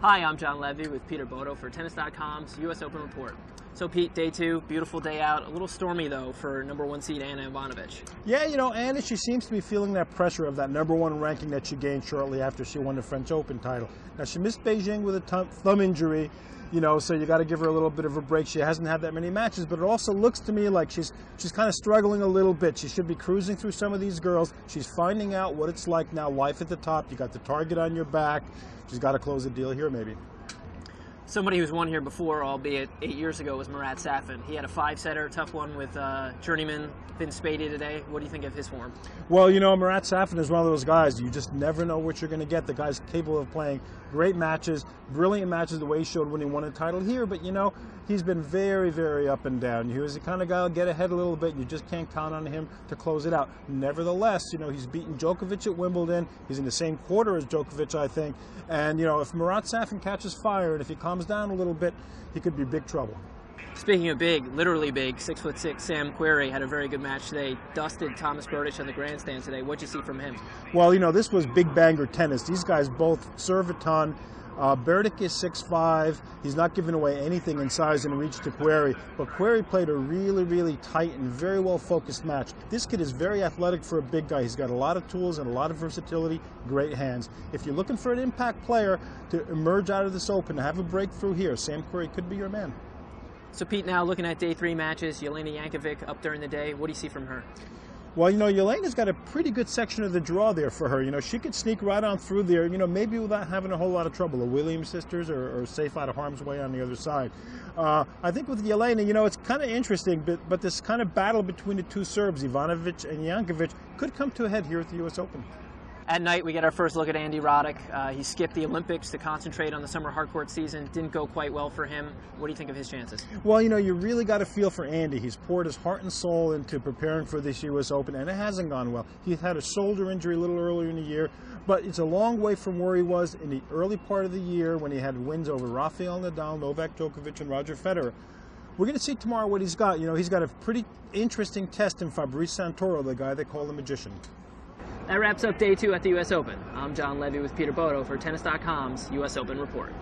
Hi, I'm John Levy with Peter Bodo for Tennis.com's U.S. Open Report. So Pete, day two, beautiful day out. A little stormy though for #1 seed Anna Ivanovic. Yeah, you know, Anna, she seems to be feeling that pressure of that #1 ranking that she gained shortly after she won the French Open title. Now, she missed Beijing with a thumb injury, you know, so you got to give her a little bit of a break. She hasn't had that many matches, but it also looks to me like she's kind of struggling a little bit. She should be cruising through some of these girls. She's finding out what it's like now, life at the top. You got the target on your back. She's got to close the deal here, maybe. Somebody who's won here before, albeit 8 years ago, was Marat Safin. He had a 5-setter, tough one with journeyman Vince Spady today. What do you think of his form? Well, you know, Marat Safin is one of those guys, you just never know what you're going to get. The guy's capable of playing great matches, brilliant matches, the way he showed when he won a title here. But, you know, he's been very, very up and down. He was the kind of guy who'll get ahead a little bit. You just can't count on him to close it out. Nevertheless, you know, he's beaten Djokovic at Wimbledon. He's in the same quarter as Djokovic, I think. And, you know, if Marat Safin catches fire and if he calms down a little bit, he could be big trouble. Speaking of big, literally big, 6'6" Sam Querrey had a very good match today. Dusted Thomas Berdych on the grandstand today. What'd you see from him? Well, you know, this was big banger tennis. These guys both serve a ton. Berdych is 6'5". He's not giving away anything in size and reach to Querrey, but Querrey played a really, really tight and very well-focused match. This kid is very athletic for a big guy. He's got a lot of tools and a lot of versatility, great hands. If you're looking for an impact player to emerge out of this Open, to have a breakthrough here, Sam Querrey could be your man. So Pete, now looking at day 3 matches, Jelena Jankovic up during the day. What do you see from her? Well, you know, Jelena's got a pretty good section of the draw there for her. You know, she could sneak right on through there, you know, maybe without having a whole lot of trouble. The Williams sisters are safe out of harm's way on the other side. I think with Jelena, you know, it's kind of interesting, but this kind of battle between the two Serbs, Ivanovic and Jankovic, could come to a head here at the U.S. Open. At night, we get our first look at Andy Roddick. He skipped the Olympics to concentrate on the summer hardcourt season. Didn't go quite well for him. What do you think of his chances? Well, you know, you really got to feel for Andy. He's poured his heart and soul into preparing for this U.S. Open, and it hasn't gone well. He had a shoulder injury a little earlier in the year, but it's a long way from where he was in the early part of the year when he had wins over Rafael Nadal, Novak Djokovic, and Roger Federer. We're going to see tomorrow what he's got. You know, he's got a pretty interesting test in Fabrice Santoro, the guy they call the magician. That wraps up day 2 at the U.S. Open. I'm John Levy with Peter Bodo for Tennis.com's U.S. Open Report.